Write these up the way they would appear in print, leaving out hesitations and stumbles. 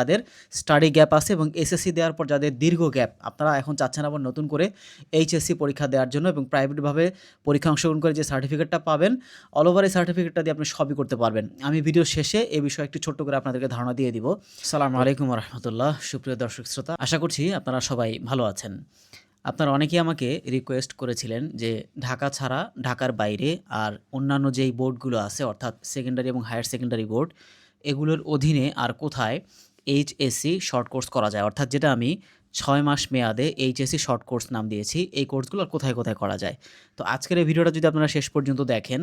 যাদের study gap আছে এবং এসএসসি দেওয়ার পর যাদের দীর্ঘ গ্যাপ, আপনারা এখন চাচ্ছেন আবার নতুন করে এইচএসসি পরীক্ষা দেওয়ার জন্য এবং প্রাইভেটভাবে পরীক্ষা অংশগ্রহণ করে যে সার্টিফিকেটটা পাবেন, অল ওভার এই সার্টিফিকেটটা দিয়ে আপনি সবই করতে পারবেন। আমি ভিডিও শেষে এই বিষয়ে একটু ছোট্ট করে আপনাদেরকে ধারণা দিয়ে দিব। আসসালামু আলাইকুম রহমতুল্লাহ। সুপ্রিয় দর্শক শ্রোতা, আশা করছি আপনারা সবাই ভালো আছেন। আপনারা অনেকেই আমাকে রিকোয়েস্ট করেছিলেন যে ঢাকা ছাড়া ঢাকার বাইরে আর অন্যান্য যেই বোর্ডগুলো আছে, অর্থাৎ সেকেন্ডারি এবং হায়ার সেকেন্ডারি বোর্ড, এগুলোর অধীনে আর কোথায় এইচএসসি শর্ট কোর্স করা যায়, অর্থাৎ যেটা আমি 6 মাস মেয়াদে এইচএসসি শর্ট কোর্স নাম দিয়েছি, এই কোর্সগুলো আর কোথায় কোথায় করা যায়। তো আজকের এই ভিডিওটা যদি আপনারা শেষ পর্যন্ত দেখেন,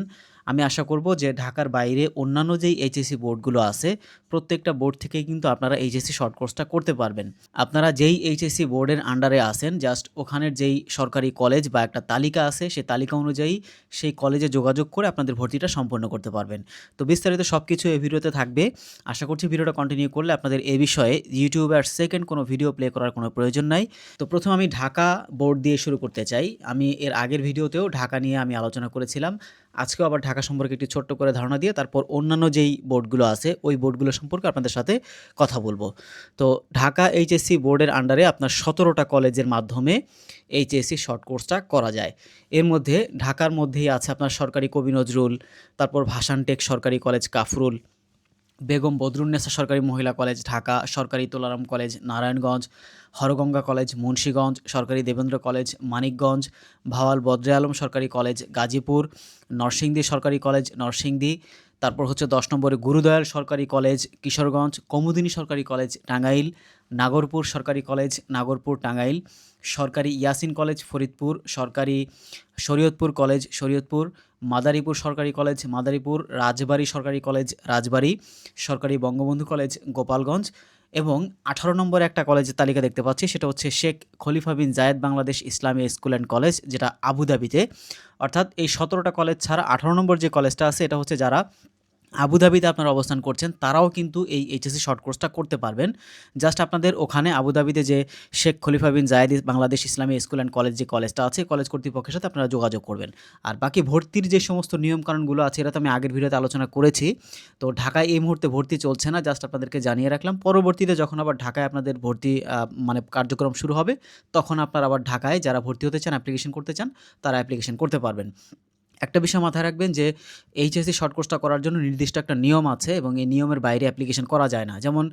আমি আশা করব যে ঢাকার বাইরে অন্যান্য যেই এইচএসসি বোর্ডগুলো আছে, প্রত্যেকটা বোর্ড থেকেই কিন্তু আপনারা এইচএসসি শর্ট কোর্সটা করতে পারবেন। আপনারা যেই এইচএসসি বোর্ডের আন্ডারে আছেন, জাস্ট ওখানের যেই সরকারি কলেজ বা একটা তালিকা আছে, সেই তালিকা অনুযায়ী সেই কলেজে যোগাযোগ করে আপনাদের ভর্তিটা সম্পন্ন করতে পারবেন। তো বিস্তারিত সব কিছু এই ভিডিওতে থাকবে। আশা করছি ভিডিওটা কন্টিনিউ করলে আপনাদের এ বিষয়ে ইউটিউবে আর সেকেন্ড কোনো ভিডিও প্লে করার কোনো প্রয়োজন নাই। তো প্রথমে আমি ঢাকা বোর্ড দিয়ে শুরু করতে চাই। আমি এর আগের ভিডিওতেও ঢাকা নিয়ে আমি আলোচনা করেছিলাম। আজকেও আবার ঢাকা সম্পর্কে একটি ছোট্ট করে ধারণা দিয়ে তারপর অন্যান্য যেই বোর্ডগুলো আছে ওই বোর্ডগুলো সম্পর্কে আপনাদের সাথে কথা বলবো। তো ঢাকা এইচএসসি বোর্ডের আন্ডারে আপনার 17টা কলেজের মাধ্যমে এইচএসসি শর্ট কোর্সটা করা যায়। এর মধ্যে ঢাকার মধ্যেই আছে আপনার সরকারি কবি নজরুল, তারপর ভাসানটেক সরকারি কলেজ কাফরুল, বেগম বদরুন্নেসা সরকারি মহিলা কলেজ ঢাকা, সরকারি তোলারাম কলেজ নারায়ণগঞ্জ, হরগঙ্গা কলেজ মুন্সীগঞ্জ, সরকারি দেবেন্দ্র কলেজ মানিকগঞ্জ, ভাওয়াল বদরে আলম সরকারি কলেজ গাজীপুর, নরসিংদী সরকারি কলেজ নরসিংদী, তারপর হচ্ছে 10 নম্বরে গুরুদয়াল সরকারি কলেজ কিশোরগঞ্জ, কমুদিনী সরকারি কলেজ টাঙ্গাইল, নাগরপুর সরকারি কলেজ নাগরপুর টাঙ্গাইল, সরকারি ইয়াসিন কলেজ ফরিদপুর, সরকারি শরীয়তপুর কলেজ শরীয়তপুর, মাদারীপুর সরকারি কলেজ মাদারীপুর, রাজবাড়ী সরকারি কলেজ রাজবাড়ী, সরকারি বঙ্গবন্ধু কলেজ গোপালগঞ্জ এবং 18 নম্বরে একটা কলেজের তালিকা দেখতে পাচ্ছি, সেটা হচ্ছে শেখ খলিফা বিন জায়েদ বাংলাদেশ ইসলামী স্কুল অ্যান্ড কলেজ, যেটা আবুধাবিতে। অর্থাৎ এই 17টা কলেজ ছাড়া 18 নম্বর যে কলেজটা আছে, এটা হচ্ছে যারা আবুধাবিতে আপনারা অবস্থান করছেন তারাও কিন্তু এই এইচএসসি শর্ট কোর্সটা করতে পারবেন। জাস্ট আপনাদের ওখানে আবুধাবিতে যে শেখ খলিফা বিন জায়েদ বাংলাদেশ ইসলামী স্কুল অ্যান্ড কলেজ যে কলেজটা আছে, কলেজ কর্তৃপক্ষের সাথে আপনারা যোগাযোগ করবেন। আর বাকি ভর্তির যে সমস্ত নিয়মকানুনগুলো আছে, এটা তো আমি আগের ভিডিওতে আলোচনা করেছি। তো ঢাকায় এই মুহূর্তে ভর্তি চলছে না, জাস্ট আপনাদেরকে জানিয়ে রাখলাম। পরবর্তীতে যখন আবার ঢাকায় আপনাদের ভর্তি মানে কার্যক্রম শুরু হবে, তখন আপনারা আবার ঢাকায় যারা ভর্তি হতে চান, অ্যাপ্লিকেশন করতে চান, তারা অ্যাপ্লিকেশন করতে পারবেন। একটা বিষয় মাথায় রাখবেন যে এইচএসসি শর্ট কোর্সটা করার জন্য নির্দিষ্ট একটা নিয়ম আছে এবং এই নিয়মের বাইরে অ্যাপ্লিকেশন করা যায় না। যেমন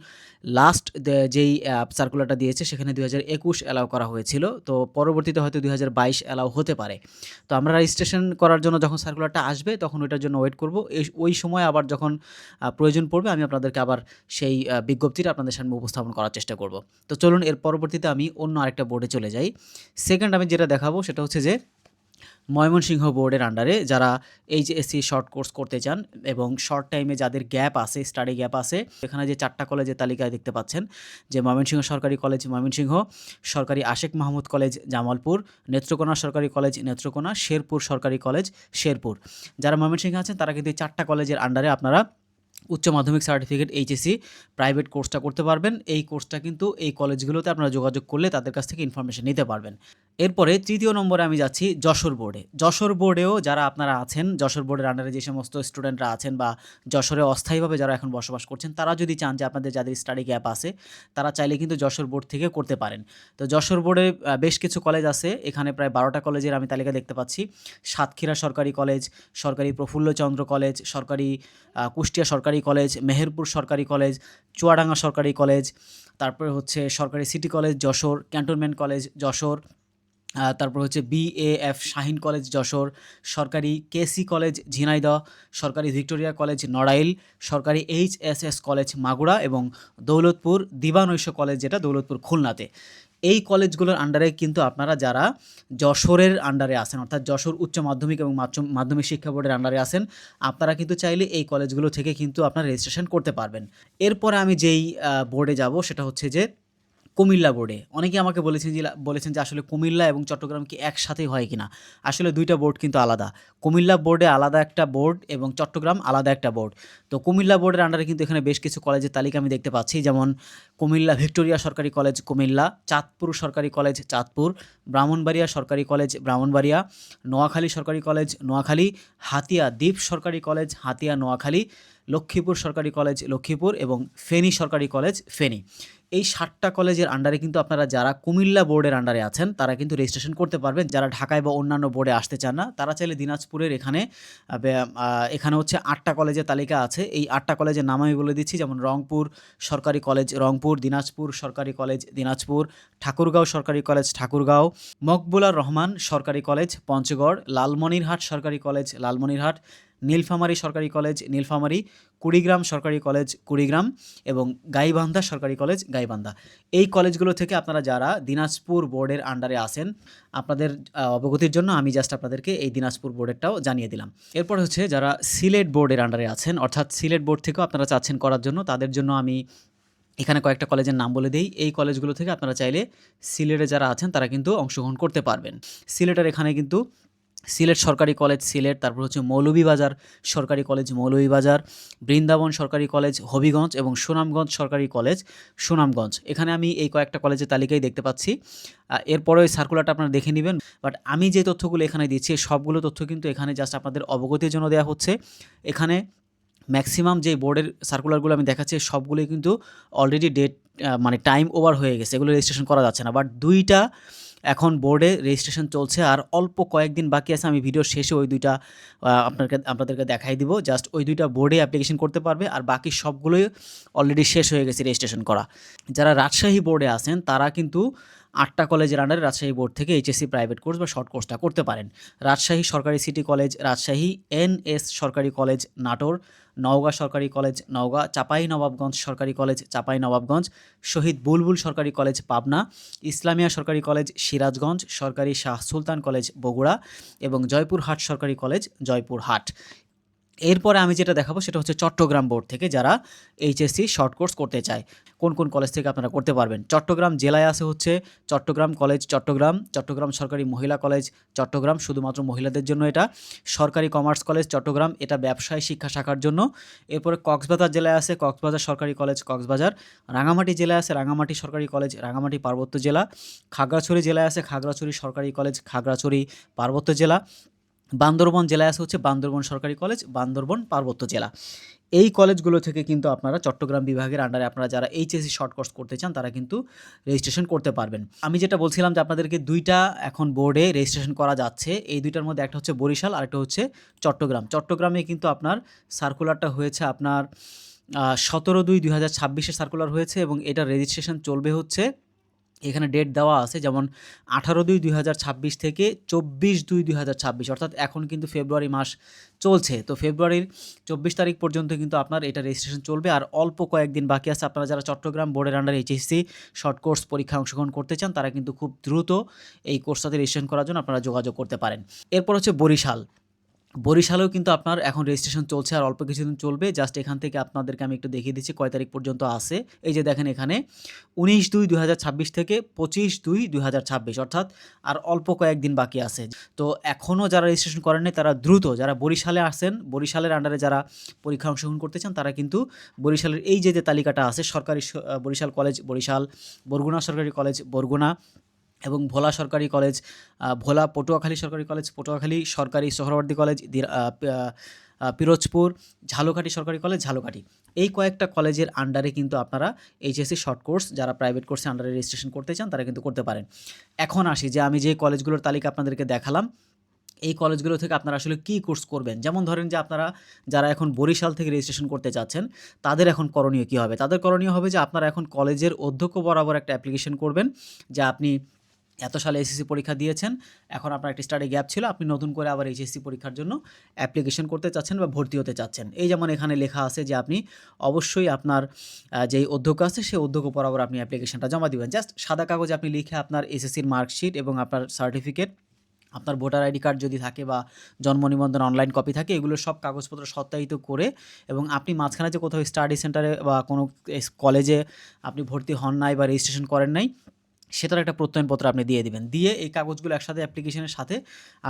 লাস্ট যেই সার্কুলারটা দিয়েছে সেখানে 2021 অ্যালাউ করা হয়েছিল, তো পরবর্তীতে হয়তো 2022 অ্যালাউ হতে পারে। তো আমরা রেজিস্ট্রেশন করার জন্য যখন সার্কুলারটা আসবে তখন ওইটার জন্য ওয়েট করব। ওই সময় আবার যখন প্রয়োজন পড়বে আমি আপনাদেরকে আবার সেই বিজ্ঞপ্তিটা আপনাদের সামনে উপস্থাপন করার চেষ্টা করব। তো চলুন এর পরবর্তীতে আমি অন্য আরেকটা বোর্ডে চলে যাই। সেকেন্ড আমি যেটা দেখাবো সেটা হচ্ছে যে ময়মনসিংহ বোর্ডের আন্ডারে যারা এইচএসসি শর্ট কোর্স করতে চান এবং শর্ট টাইমে যাদের গ্যাপ আছে, স্টাডি গ্যাপ আছে, এখানে যে 4টা কলেজের তালিকায় দেখতে পাচ্ছেন যে ময়মনসিংহ সরকারি কলেজ ময়মনসিংহ, সরকারি আশেক মাহমুদ কলেজ জামালপুর, নেত্রকোনা সরকারি কলেজ নেত্রকোনা, শেরপুর সরকারি কলেজ শেরপুর। যারা ময়মনসিংহে আছেন তারা কিন্তু এই 4টা কলেজের আন্ডারে আপনারা উচ্চ মাধ্যমিক সার্টিফিকেট এইচএসসি প্রাইভেট কোর্সটা করতে পারবেন। এই কোর্সটা কিন্তু এই কলেজগুলোতে আপনারা যোগাযোগ করলে তাদের কাছ থেকে ইনফরমেশন নিতে পারবেন। এরপরে তৃতীয় নম্বরে আমি যাচ্ছি যশোর বোর্ডে। যশোর বোর্ডেও যারা আপনারা আছেন, যশোর বোর্ডের আন্ডারে যে সমস্ত স্টুডেন্টরা আছেন বা যশোরে অস্থায়ীভাবে যারা এখন বসবাস করছেন, তারা যদি চান যে আপনাদের যাদের স্টাডি গ্যাপ আছে, তারা চাইলে কিন্তু যশোর বোর্ড থেকে করতে পারেন। তো যশোর বোর্ডে বেশ কিছু কলেজ আছে, এখানে প্রায় 12টা কলেজের আমি তালিকা দেখতে পাচ্ছি। সাতক্ষীরা সরকারি কলেজ, সরকারি প্রফুল্লচন্দ্র কলেজ, সরকারি কুষ্টিয়া সরকারি কলেজ, মেহেরপুর সরকারি কলেজ, চুয়াডাঙ্গা সরকারি কলেজ, তারপরে হচ্ছে সরকারি city college Jessore, cantonment college Jessore, তারপর হচ্ছে বিএএফ শাহিন কলেজ যশোর, সরকারি কেসি কলেজ ঝিনাইদহ, সরকারি ভিক্টোরিয়া কলেজ নড়াইল, সরকারি এইচএসএস কলেজ মাগুরা এবং দৌলতপুর দিবানৈশ কলেজ যেটা দৌলতপুর খুলনাতে। এই কলেজগুলোর আন্ডারে কিন্তু আপনারা যারা যশোরের আন্ডারে আছেন, অর্থাৎ যশোর উচ্চ মাধ্যমিক এবং মাধ্যমিক শিক্ষা বোর্ডের আন্ডারে আছেন, আপনারা কিন্তু চাইলে এই কলেজগুলো থেকে কিন্তু আপনারা রেজিস্ট্রেশন করতে পারবেন। এরপরে আমি যেই বোর্ডে যাব সেটা হচ্ছে যে কুমিল্লা বোর্ডে। অনেকেই আমাকে বলেছেন যে আসলে কুমিল্লা এবং চট্টগ্রাম কি একসাথেই হয় কিনা? আসলে ২ টা বোর্ড কিন্তু আলাদা। কুমিল্লা বোর্ডে আলাদা একটা বোর্ড এবং চট্টগ্রাম আলাদা একটা বোর্ড। তো কুমিল্লা বোর্ডের আন্ডারে কিন্তু এখানে বেশ কিছু কলেজের তালিকা আমি দেখতে পাচ্ছি। যেমন কুমিল্লা ভিক্টোরিয়া সরকারি কলেজ কুমিল্লা, চাঁদপুর সরকারি কলেজ চাঁদপুর, ব্রাহ্মণবাড়িয়া সরকারি কলেজ ব্রাহ্মণবাড়িয়া, নোয়াখালী সরকারি কলেজ নোয়াখালী, হাতিয়া দ্বীপ সরকারি কলেজ হাতিয়া নোয়াখালী, লক্ষ্মীপুর সরকারি কলেজ লক্ষ্মীপুর এবং ফেনী সরকারি কলেজ ফেনী। এই ৭টা কলেজের আন্ডারে কিন্তু আপনারা যারা কুমিল্লা বোর্ডের আন্ডারে আছেন তারা কিন্তু রেজিস্ট্রেশন করতে পারবেন। যারা ঢাকায় বা অন্যান্য বোর্ডে আসতে চান না তারা চাইলে দিনাজপুরের এখানে হচ্ছে ৮টা কলেজের তালিকা আছে। এই ৮টা কলেজের নাম আমি বলে দিচ্ছি, যেমন রংপুর সরকারি কলেজ রংপুর, দিনাজপুর সরকারি কলেজ দিনাজপুর, ঠাকুরগাঁও সরকারি কলেজ ঠাকুরগাঁও, মকবুলার রহমান সরকারি কলেজ পঞ্চগড়, লালমনিরহাট সরকারি কলেজ লালমনিরহাট, নীলফামারী সরকারি কলেজ নীলফামারী, কুড়িগ্রাম সরকারি কলেজ কুড়িগ্রাম এবং গাইবান্ধা সরকারি কলেজ গাইবান্ধা। এই কলেজগুলো থেকে আপনারা যারা দিনাজপুর বোর্ডের আন্ডারে আছেন, আপনাদের অবগতির জন্য আমি জাস্ট আপনাদেরকে এই দিনাজপুর বোর্ডেরটাও জানিয়ে দিলাম। এরপর হচ্ছে যারা সিলেট বোর্ডের আন্ডারে আছেন, অর্থাৎ সিলেট বোর্ড থেকেও আপনারা চাচ্ছেন করার জন্য, তাদের জন্য আমি এখানে কয়েকটা কলেজের নাম বলে দেই। এই কলেজগুলো থেকে আপনারা চাইলে সিলেটে যারা আছেন তারা কিন্তু অংশগ্রহণ করতে পারবেন। সিলেটের এখানে কিন্তু সিলেট সরকারি কলেজ সিলেট, তারপর হচ্ছে মৌলভীবাজার সরকারি কলেজ মৌলভীবাজার, বৃন্দাবন সরকারি কলেজ হবিগঞ্জ এবং সুনামগঞ্জ সরকারি কলেজ সুনামগঞ্জ। এখানে আমি এই কয়েকটা কলেজের তালিকাই দেখতে পাচ্ছি। এরপরে ওই সার্কুলারটা আপনারা দেখে নেবেন। বাট আমি যে তথ্যগুলো এখানে দিচ্ছি সবগুলো তথ্য কিন্তু এখানে জাস্ট আপনাদের অবগতির জন্য দেওয়া হচ্ছে। এখানে ম্যাক্সিমাম যে বোর্ডের সার্কুলারগুলো আমি দেখাচ্ছি সবগুলোই কিন্তু অলরেডি ডেট মানে টাইম ওভার হয়ে গেছে, এগুলো রেজিস্ট্রেশন করা যাচ্ছে না। বাট 2টা এখন বোর্ডে রেজিস্ট্রেশন চলছে আর অল্প কয়েকদিন বাকি আছে। আমি ভিডিওর শেষে ওই 2টা আপনাদেরকে দেখাই দিব। জাস্ট ওই 2টা বোর্ডে অ্যাপ্লিকেশন করতে পারবে আর বাকি সবগুলোই অলরেডি শেষ হয়ে গেছে রেজিস্ট্রেশন করা। যারা রাজশাহী বোর্ডে আছেন তারা কিন্তু 8টা কলেজের আন্ডারে রাজশাহী বোর্ড থেকে এইচএসসি প্রাইভেট কোর্স বা শর্ট কোর্সটা করতে পারেন। রাজশাহী সরকারি সিটি কলেজ রাজশাহী, এনএস সরকারি কলেজ নাটোর, নওগাঁ সরকারি কলেজ নওগাঁ, চাঁপাইনবাবগঞ্জ সরকারি কলেজ চাঁপাইনবাবগঞ্জ, শহীদ বুলবুল সরকারি কলেজ পাবনা, ইসলামিয়া সরকারি কলেজ সিরাজগঞ্জ, সরকারি শাহ সুলতান কলেজ বগুড়া এবং জয়পুরহাট সরকারি কলেজ জয়পুরহাট। এরপরে আমি যেটা দেখাবো সেটা হচ্ছে চট্টগ্রাম বোর্ড থেকে যারা এইচএসসি শর্ট কোর্স করতে চায় কোন কোন কলেজ থেকে আপনারা করতে পারবেন। চট্টগ্রাম জেলায় আছে হচ্ছে চট্টগ্রাম কলেজ চট্টগ্রাম, চট্টগ্রাম সরকারি মহিলা কলেজ চট্টগ্রাম শুধুমাত্র মহিলাদের জন্য এটা, সরকারি কমার্স কলেজ চট্টগ্রাম এটা ব্যবসায় শিক্ষা শাখার জন্য। এরপরে কক্সবাজার জেলায় আছে কক্সবাজার সরকারি কলেজ কক্সবাজার, রাঙামাটি জেলায় আছে রাঙামাটি সরকারি কলেজ রাঙামাটি পার্বত্য জেলা, খাগড়াছড়ি জেলায় আছে খাগড়াছড়ি সরকারি কলেজ খাগড়াছড়ি পার্বত্য জেলা, বান্দরবন জেলায় আছে হচ্ছে বান্দরবন সরকারি কলেজ বান্দরবন পার্বত্য জেলা। এই কলেজগুলো থেকে কিন্তু আপনারা চট্টগ্রাম বিভাগের আন্ডারে আপনারা যারা এইচএসসি শর্ট কোর্স করতে চান তারা কিন্তু রেজিস্ট্রেশন করতে পারবেন। আমি যেটা বলছিলাম যে আপনাদেরকে 2টা এখন বোর্ডে রেজিস্ট্রেশন করা যাচ্ছে। এই 2টার মধ্যে একটা হচ্ছে বরিশাল আর একটা হচ্ছে চট্টগ্রাম। চট্টগ্রামে কিন্তু আপনার সার্কুলারটা হয়েছে আপনার 17/2/2026 সার্কুলার হয়েছে এবং এটা রেজিস্ট্রেশন চলবে হচ্ছে, এখানে ডেট দেওয়া আছে যেমন 18/2/2026 থেকে 24/2/2026, অর্থাৎ এখন কিন্তু ফেব্রুয়ারি মাস চলছে। তো ফেব্রুয়ারির 24 তারিখ পর্যন্ত কিন্তু আপনার এটা রেজিস্ট্রেশন চলবে আর অল্প কয়েকদিন বাকি আছে। আপনারা যারা চট্টগ্রাম বোর্ডের আন্ডারে এইচএসসি শর্ট কোর্স পরীক্ষায় অংশগ্রহণ করতে চান তারা কিন্তু খুব দ্রুত এই কোর্সটাতে রেজিস্ট্রেশন করার জন্য আপনারা যোগাযোগ করতে পারেন। এরপর হচ্ছে বরিশাল। বরিশালেও কিন্তু আপনার এখন রেজিস্ট্রেশন চলছে আর অল্প কিছুদিন চলবে। জাস্ট এখান থেকে আপনাদেরকে আমি একটু দেখিয়ে দিচ্ছি কয় তারিখ পর্যন্ত আছে। এই যে দেখেন এখানে 19/2/2026 থেকে 25/2/2026, অর্থাৎ আর অল্প কয়েকদিন বাকি আছে। তো এখনও যারা রেজিস্ট্রেশন করেননি তারা দ্রুত, যারা বরিশালে আসেন বরিশালের আন্ডারে যারা পরীক্ষা অংশগ্রহণ করতে চান তারা কিন্তু বরিশালের এই যে তালিকাটা আছে সরকারি বরিশাল কলেজ বরিশাল, বরগুনা সরকারি কলেজ বরগুনা এবং ভোলা সরকারি কলেজ ভোলা, পটুয়াখালী সরকারি কলেজ পটুয়াখালী, সরকারি সোহরাওয়ার্দী কলেজ পিরোজপুর, ঝালকাঠি সরকারি কলেজ ঝালকাঠি। এই কয়েকটা কলেজের আন্ডারে কিন্তু আপনারা এইচএসসি শর্ট কোর্স যারা প্রাইভেট কোর্সে আন্ডারে রেজিস্ট্রেশন করতে চান তারা কিন্তু করতে পারেন। এখন আসি যে আমি যে কলেজগুলোর তালিকা আপনাদেরকে দেখালাম এই কলেজগুলো থেকে আপনারা আসলে কী কোর্স করবেন। যেমন ধরেন যে আপনারা যারা এখন বরিশাল থেকে রেজিস্ট্রেশন করতে চাচ্ছেন তাদের এখন করণীয় কী হবে। তাদের করণীয় হবে যে আপনারা এখন কলেজের অধ্যক্ষ বরাবর একটা অ্যাপ্লিকেশন করবেন যে আপনি এত সালে এসএসসি পরীক্ষা দিয়েছেন, এখন আপনার একটা স্টাডি গ্যাপ ছিল, আপনি নতুন করে আবার এইচএসসি পরীক্ষার জন্য অ্যাপ্লিকেশন করতে চাচ্ছেন বা ভর্তি হতে চাচ্ছেন। এই যেমন এখানে লেখা আছে যে আপনি অবশ্যই আপনার যেই অধ্যক্ষ আছে সেই অধ্যক্ষ বরাবর আপনি অ্যাপ্লিকেশনটা জমা দিবেন। জাস্ট সাদা কাগজে আপনি লিখে আপনার এসএসসির মার্কশিট এবং আপনার সার্টিফিকেট আপনার ভোটার আইডি কার্ড যদি থাকে বা জন্ম নিবন্ধন অনলাইন কপি থাকে, এগুলো সব কাগজপত্র সত্যায়িত করে এবং আপনি মাঝখানে যে কোথাও স্টাডি সেন্টারে বা কোনো কলেজে আপনি ভর্তি হন নাই বা রেজিস্ট্রেশন করেন নাই, সেটার একটা প্রত্যয়নপত্র আপনি দিয়ে দিবেন। দিয়ে এই কাগজগুলো একসাথে অ্যাপ্লিকেশনের সাথে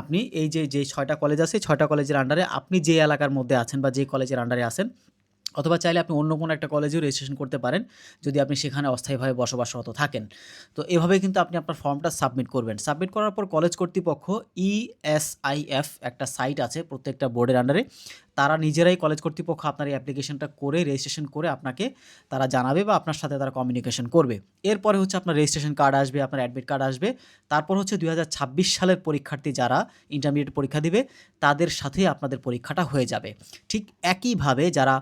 আপনি এই যে 6টা কলেজ আছে, 6টা কলেজের আন্ডারে আপনি যে এলাকার মধ্যে আছেন বা যে কলেজের আন্ডারে আছেন, অথবা চাইলে আপনি অন্য কোনো একটা কলেজেও রেজিস্ট্রেশন করতে পারেন যদি আপনি সেখানে অস্থায়ীভাবে বসবাসরত থাকেন। তো এভাবে কিন্তু আপনি আপনার ফর্মটা সাবমিট করবেন। সাবমিট করার পর কলেজ কর্তৃপক্ষ ESIF একটা সাইট আছে প্রত্যেকটা বোর্ডের আন্ডারে, তারা নিজেরাই কলেজ কর্তৃপক্ষ আপনার এই অ্যাপ্লিকেশনটা করে রেজিস্ট্রেশন করে আপনাকে তারা জানাবে বা আপনার সাথে তারা কমিউনিকেশন করবে। এরপরে হচ্ছে আপনার রেজিস্ট্রেশন কার্ড আসবে, আপনার অ্যাডমিট কার্ড আসবে। তারপর হচ্ছে 2026 সালের পরীক্ষার্থী যারা ইন্টারমিডিয়েট পরীক্ষা দিবে তাদের সাথে আপনাদের পরীক্ষাটা হয়ে যাবে। ঠিক একইভাবে যারা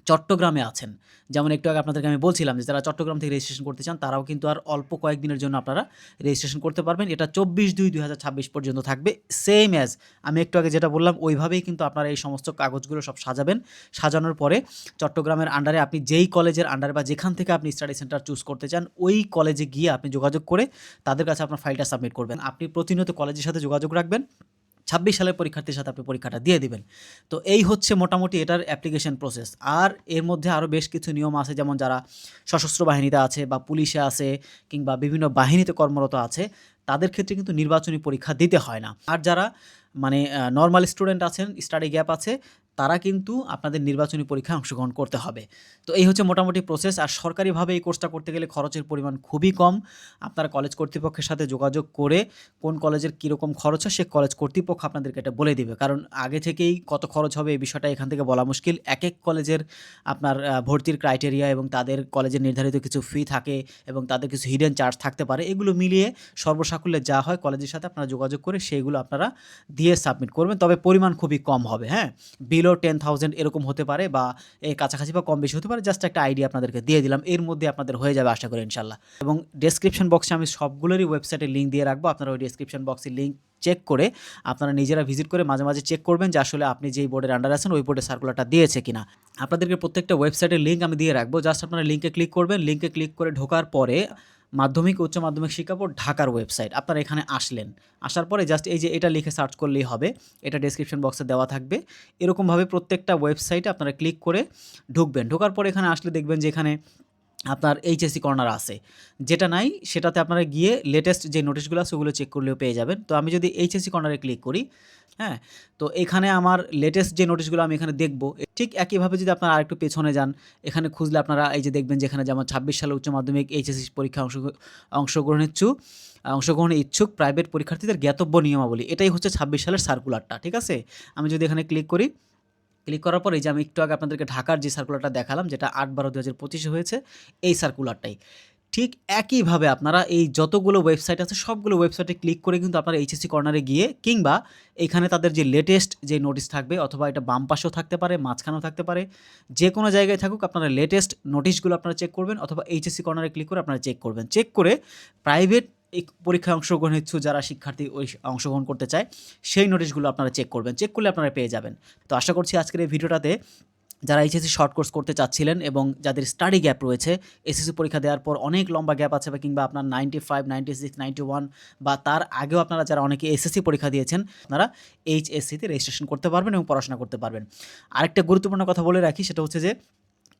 চট্টগ্রামে আছেন, যেমন একটু আগে আপনাদেরকে আমি বলছিলাম যে যারা চট্টগ্রাম থেকে রেজিস্ট্রেশন করতে চান তারাও কিন্তু আর অল্প কয়েকদিনের জন্য আপনারা রেজিস্ট্রেশন করতে পারবেন। এটা 24/2/2026 পর্যন্ত থাকবে। সেম অ্যাজ আমি একটু আগে যেটা বললাম ওইভাবেই কিন্তু আপনারা এই সমস্ত কাগজগুলো সব সাজাবেন। সাজানোর পরে চট্টগ্রামের আন্ডারে আপনি যেই কলেজের আন্ডারে বা যেখান থেকে আপনি স্টাডি সেন্টার চুজ করতে চান ওই কলেজে গিয়ে আপনি যোগাযোগ করে তাদের কাছে আপনার ফাইলটা সাবমিট করবেন। আপনি প্রতিনিয়ত কলেজের সাথে যোগাযোগ রাখবেন, 26 সালের পরীক্ষার্থীর সাথে আপনি পরীক্ষাটা দিয়ে দিবেন। তো এই হচ্ছে মোটামুটি এটার অ্যাপ্লিকেশন প্রসেস। আর এর মধ্যে আরও বেশ কিছু নিয়ম আছে, যেমন যারা সশস্ত্র বাহিনীতে আছে বা পুলিশে আছে কিংবা বিভিন্ন বাহিনীতে কর্মরত আছে তাদের ক্ষেত্রে কিন্তু নির্বাচনী পরীক্ষা দিতে হয় না। আর যারা মানে নর্মাল স্টুডেন্ট আছেন, স্টাডি গ্যাপ আছে, তারা কিন্তু আপনাদের নির্বাচনী পরীক্ষায় অংশগ্রহণ করতে হবে। তো এই হচ্ছে মোটামুটি প্রসেস। আর সরকারিভাবে এই কোর্সটা করতে গেলে খরচের পরিমাণ খুবই কম। আপনারা কলেজ কর্তৃপক্ষের সাথে যোগাযোগ করে কোন কলেজের কীরকম খরচ হয় সে কলেজ কর্তৃপক্ষ আপনাদেরকে এটা বলে দিবে। কারণ আগে থেকেই কত খরচ হবে এই বিষয়টা এখান থেকে বলা মুশকিল। এক কলেজের আপনার ভর্তির ক্রাইটেরিয়া এবং তাদের কলেজের নির্ধারিত কিছু ফি থাকে এবং তাদের কিছু হিডেন চার্জ থাকতে পারে। এগুলো মিলিয়ে সর্বসাকুল্যে যা হয় কলেজের সাথে আপনারা যোগাযোগ করে সেইগুলো আপনারা দিয়ে সাবমিট করবেন। তবে পরিমাণ খুবই কম হবে, হ্যাঁ? বিলো 10,000 এরকম হতে পারে বা এর কাছাকাছি বা কম বেশি হতে পারে। জাস্ট একটা আইডিয়া আপনাদেরকে দিয়ে দিলাম। এর মধ্যে আপনাদের হয়ে যাবে আশা করি ইনশাল্লাহ। এবং ডেসক্রিপশন বক্সে আমি সবগুলোরই ওয়েবসাইটের লিঙ্ক দিয়ে রাখবো। আপনারা ওই ডেসক্রিপশন বক্সের লিঙ্ক চেক করে আপনারা নিজেরা ভিজিট করে মাঝে মাঝে চেক করবেন যে আসলে আপনি যেই বোর্ডের আন্ডার আছেন ওই বোর্ডের সার্কুলারটা দিয়েছে কিনা। আপনাদেরকে প্রত্যেকটা ওয়েবসাইটের লিঙ্ক আমি দিয়ে রাখবো। জাস্ট আপনারা লিঙ্কে ক্লিক করবেন। লিঙ্কে ক্লিক করে ঢোকার পরে মাধ্যমিক উচ্চ মাধ্যমিক শিক্ষা বোর্ড ঢাকার ওয়েবসাইট, আপনারা এখানে আসলেন। আসার পরে জাস্ট এই যে এটা লিখে সার্চ করলেই হবে, এটা ডেসক্রিপশন বক্সে দেওয়া থাকবে। এরকমভাবে প্রত্যেকটা ওয়েবসাইটে আপনারা ক্লিক করে ঢুকবেন। ঢোকার পরে এখানে আসলে দেখবেন যে এখানে আপনার এইচএসসি কর্নার আছে, যেটা নাই সেটাতে আপনারা গিয়ে লেটেস্ট যে নোটিশগুলো আছে ওগুলো চেক করলেও পেয়ে যাবেন। তো আমি যদি এইচএসসি কর্নারে ক্লিক করি, হ্যাঁ, তো এখানে আমার লেটেস্ট যে নোটিশগুলো আমি এখানে দেখব। ঠিক একইভাবে যদি আপনারা আরেকটু পেছনে যান, এখানে খুঁজলে আপনারা এই যে দেখবেন যেখানে যেমন 26 সালে উচ্চ মাধ্যমিক এইচএসসি পরীক্ষা অংশগ্রহণে ইচ্ছুক প্রাইভেট পরীক্ষার্থীদের জ্ঞাতব্য নিয়মাবলী, এটাই হচ্ছে 26 সালের সার্কুলারটা, ঠিক আছে? আমি যদি এখানে ক্লিক করি, ক্লিক করার পরে এই যে আমি একটু আগে আপনাদেরকে ঢাকার যে সার্কুলারটা দেখালাম যেটা 8/12/2025 হয়েছে, এই সার্কুলারটাই। ঠিক একইভাবে আপনারা এই যতগুলো ওয়েবসাইট আছে সবগুলো ওয়েবসাইটে ক্লিক করে কিন্তু আপনারা এইচএসসি কর্নারে গিয়ে কিংবা এইখানে তাদের যে লেটেস্ট যে নোটিশ থাকবে, অথবা এটা বাম পাশেও থাকতে পারে, মাঝখানেও থাকতে পারে, যে কোনো জায়গায় থাকুক আপনারা লেটেস্ট নোটিশগুলো আপনারা চেক করবেন, অথবা এইচএসসি কর্নারে ক্লিক করে আপনারা চেক করবেন। চেক করে প্রাইভেট এই পরীক্ষায় অংশগ্রহণ ইচ্ছুক যারা শিক্ষার্থী ওই অংশগ্রহণ করতে চায় সেই নোটিশগুলো আপনারা চেক করবেন। চেক করলে আপনারা পেয়ে যাবেন। তো আশা করছি আজকের এই ভিডিওটাতে যারা এইচএসসি শর্ট কোর্স করতে চাচ্ছিলেন এবং যাদের স্টাডি গ্যাপ রয়েছে, এসএসসি পরীক্ষা দেওয়ার পর অনেক লম্বা গ্যাপ আছে, বা কিংবা আপনার 95, 96, 91 বা তার আগেও আপনারা যারা অনেকে এসএসসি পরীক্ষা দিয়েছেন, আপনারা এইচএসসিতে রেজিস্ট্রেশন করতে পারবেন এবং পড়াশোনা করতে পারবেন। আরেকটা গুরুত্বপূর্ণ কথা বলে রাখি, সেটা হচ্ছে যে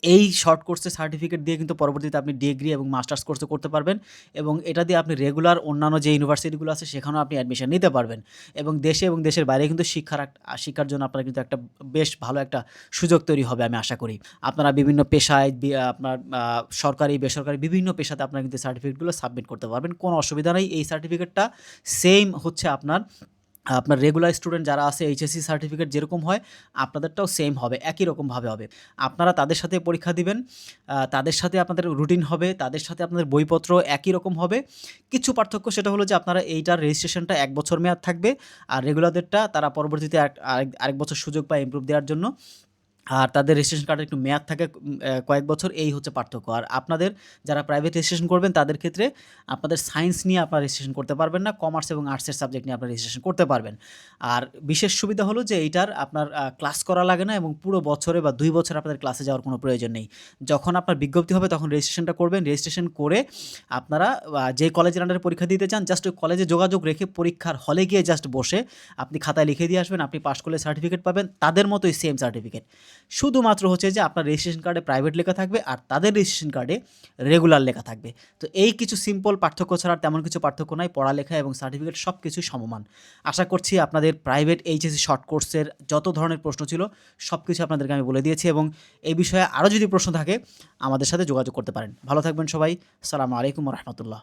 এই শর্ট কোর্সের সার্টিফিকেট দিয়ে কিন্তু পরবর্তীতে আপনি ডিগ্রি এবং মাস্টার্স কোর্সও করতে পারবেন, এবং এটা দিয়ে আপনি রেগুলার অন্যান্য যে ইউনিভার্সিটিগুলো আছে সেখানেও আপনি অ্যাডমিশন নিতে পারবেন, এবং দেশে এবং দেশের বাইরে কিন্তু শিক্ষার জন্য আপনার কিন্তু একটা বেশ ভালো একটা সুযোগ তৈরি হবে আমি আশা করি। আপনারা বিভিন্ন পেশায় আপনার সরকারি বেসরকারি বিভিন্ন পেশাতে আপনারা কিন্তু সার্টিফিকেটগুলো সাবমিট করতে পারবেন, কোনো অসুবিধা নেই। এই সার্টিফিকেটটা সেম হচ্ছে আপনার রেগুলার স্টুডেন্ট যারা আছে এইচএসসি সার্টিফিকেট যেরকম হয় আপনাদেরটাও সেম হবে, একই রকমভাবে হবে। আপনারা তাদের সাথে পরীক্ষা দিবেন, তাদের সাথে আপনাদের রুটিন হবে, তাদের সাথে আপনাদের বইপত্র একই রকম হবে। কিছু পার্থক্য সেটা হলো যে আপনারা এইটার রেজিস্ট্রেশনটা 1 বছর মেয়াদ থাকবে, আর রেগুলারদেরটা তারা পরবর্তীতে আরেক বছর সুযোগ পায় ইমপ্রুভ দেওয়ার জন্য। আর তাদের রেজিস্ট্রেশন কার্ডের একটু মেয়াদ থাকে কয়েক বছর, এই হচ্ছে পার্থক্য। আর আপনাদের যারা প্রাইভেট রেজিস্ট্রেশন করবেন তাদের ক্ষেত্রে আপনাদের সায়েন্স নিয়ে আপনারা রেজিস্ট্রেশন করতে পারবেন না, কমার্স এবং আর্টসের সাবজেক্ট নিয়ে আপনারা রেজিস্ট্রেশন করতে পারবেন। আর বিশেষ সুবিধা হলো যে এইটার আপনার ক্লাস করা লাগে না এবং পুরো বছরে বা ২ বছর আপনাদের ক্লাসে যাওয়ার কোনো প্রয়োজন নেই। যখন আপনার বিজ্ঞপ্তি হবে তখন রেজিস্ট্রেশনটা করবেন। রেজিস্ট্রেশন করে আপনারা যে কলেজের আন্ডারে পরীক্ষা দিতে চান জাস্ট ওই কলেজে যোগাযোগ রেখে পরীক্ষার হলে গিয়ে জাস্ট বসে আপনি খাতায় লিখে দিয়ে আসবেন, আপনি পাস করলে সার্টিফিকেট পাবেন, তাদের মতোই সেম সার্টিফিকেট। শুধুমাত্র হচ্ছে যে আপনার রেজিস্ট্রেশন কার্ডে প্রাইভেট লেখা থাকবে আর তাদের রেজিস্ট্রেশন কার্ডে রেগুলার লেখা থাকবে। তো এই কিছু সিম্পল পার্থক্য ছাড়া আর তেমন কিছু পার্থক্য নাই, পড়ালেখা এবং সার্টিফিকেট সব কিছুই সমমান। আশা করছি আপনাদের প্রাইভেট এইচএসসি শর্ট কোর্সের যত ধরনের প্রশ্ন ছিল সব কিছু আপনাদেরকে আমি বলে দিয়েছি, এবং এই বিষয়ে আরও যদি প্রশ্ন থাকে আমাদের সাথে যোগাযোগ করতে পারেন। ভালো থাকবেন সবাই। আসসালামু আলাইকুম রহমতুল্লাহ।